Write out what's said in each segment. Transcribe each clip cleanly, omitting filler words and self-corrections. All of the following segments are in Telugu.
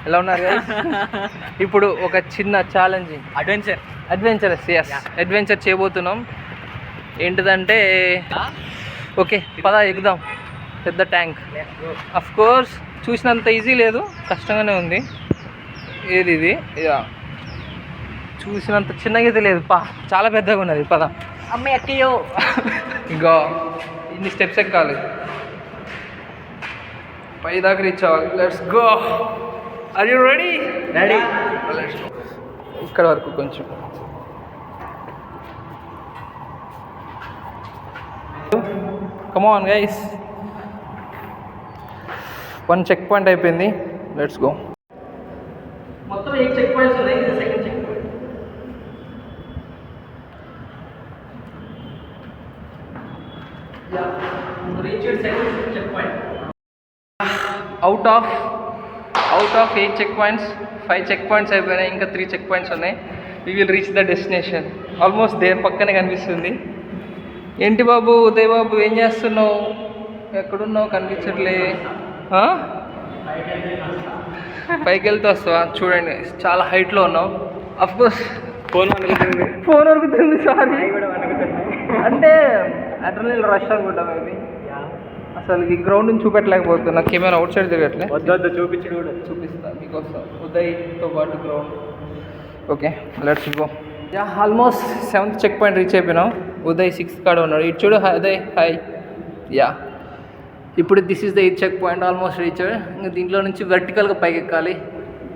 ఎలా ఉన్నారు guys? ఇప్పుడు ఒక చిన్న ఛాలెంజింగ్ అడ్వెంచరస్ అడ్వెంచర్ చేయబోతున్నాం. ఏంటిదంటే ఓకే పద ఎక్కుదాం పెద్ద ట్యాంక్. అఫ్ కోర్స్ చూసినంత ఈజీ లేదు, కష్టంగానే ఉంది. ఏది ఇది చూసినంత చిన్నగా అయితే లేదు, చాలా పెద్దగా ఉన్నది. పద అమ్మ ఎక్కయో ఇంకా ఇన్ని స్టెప్స్ ఎక్కాలి, పై దాకా రీచ్ అవ్వాలి. Let's go. Are you ready? Ready. ఇక్కడ వరకు కొంచెం come on guys. 1 checkpoint అయిపోయింది. Let's go. మొత్తం 8 చెక్ పాయింట్స్ ఉన్నాయి. ఇది second checkpoint. Reached second checkpoint. Out of 8 checkpoints 5 checkpoints అయిపోయినాయి. ఇంకా 3 చెక్ పాయింట్స్ ఉన్నాయి. We will reach the destination. Almost there పక్కనే కనిపిస్తుంది. ఏంటి బాబు ఉదయ్ బాబు ఏం చేస్తున్నావు? ఎక్కడున్నావు? కనిపించట్లే. పైకి వెళ్తే వస్తావా? చూడండి చాలా హైట్లో ఉన్నావు. అఫ్కోర్స్ ఫోన్ వరుగుతుంది. సారీ, అంటే అడ్రినల్ రష్ అనుకుంటా మేబీ. అసలు ఈ గ్రౌండ్ని చూపెట్టలేకపోతున్నా, కెమెరా అవుట్ సైడ్ తిరగట్లే. వద్దు చూపిస్తా మీకోసం ఉదయ్తో పాటు ground. Okay let's go. Almost 7th checkpoint reach అయిపోయినాం. ఉదయ్ 6th కాడ ఉన్నాడు. ఇటు చూడు ఉదయ్, హాయ్. ఇప్పుడు this is the 8th checkpoint, almost reached. ఇంకా దీంట్లో నుంచి వర్టికల్గా పైకి ఎక్కాలి.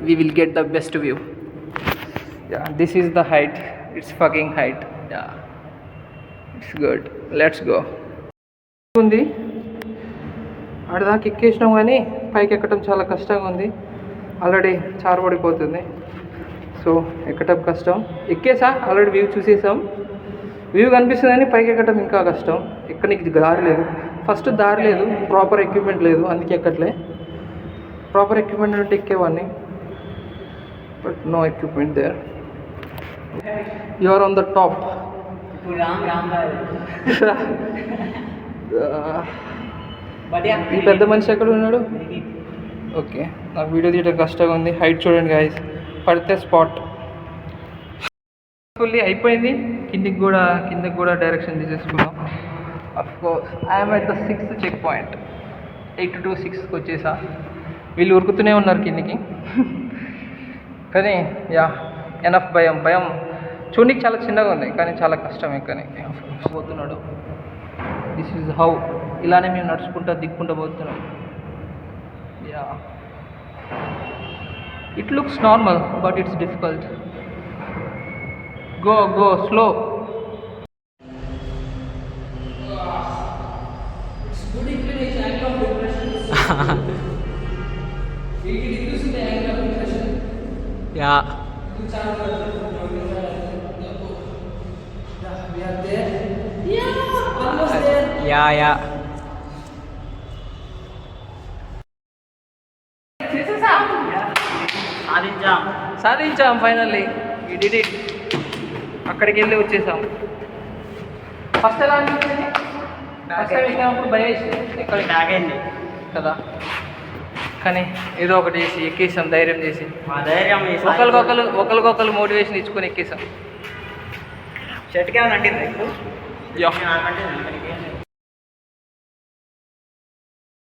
We will get the best view. This is the height. It's fucking height. It's good. Let's go. ఉంది ఆడదాకా ఎక్కేసినాం కానీ పైకి ఎక్కడం చాలా కష్టంగా ఉంది. ఆల్రెడీ చారబడిపోతుంది, సో ఎక్కటం కష్టం. ఎక్కేసా ఆల్రెడీ వ్యూ చూసేసాం. వ్యూ కనిపిస్తుంది కానీ పైకి ఎక్కడం ఇంకా కష్టం. ఎక్కడానికి దారి లేదు. ఫస్ట్ దారి లేదు, ప్రాపర్ ఎక్విప్మెంట్ లేదు, అందుకే ఎక్కట్లే. ప్రాపర్ ఎక్విప్మెంట్ అంటే ఎక్కేవాడిని, but no equipment there. You are on the top. ఈ పెద్ద మనిషి ఎక్కడ ఉన్నాడు? ఓకే, నాకు వీడియో తీయడం కష్టంగా ఉంది. హైట్ చూడండి గాయస్, పడితే స్పాట్. ఫుల్లీ అయిపోయింది. కిందకి కూడా డైరెక్షన్ తీసేసుకున్నాం. Of course I'm at the 6th checkpoint. 8 to 6కి వచ్చేసా. వీళ్ళు ఉరుకుతూనే ఉన్నారు కిందికి. కానీ ఎనఫ్. భయం చూడడానికి చాలా చిన్నగా ఉంది కానీ చాలా కష్టం ఎక్కడానికి. పోతున్నాడు. This is how. ఇలానే మేము నడుచుకుంటా దిక్కుంటూ పోతున్నాం. It looks normal but it's difficult. Go slow. సాధించాం ఫైనల్లీ. We did it. అక్కడికి వెళ్ళి వచ్చేసాం. ఫస్ట్ ఎలా అనిపించింది? ఫస్ట్ టైం ఎక్కినప్పుడు భయం వేసింది, ఎక్కడ బ్యాగ్ అయింది కదా. కానీ ఏదో ఒకటి చేసి ఎక్కేసాం, ధైర్యం చేసి. ఒకరికొకరు మోటివేషన్ ఇచ్చుకొని ఎక్కేసాం. షర్ట్కి ఏమైనా అంటింది?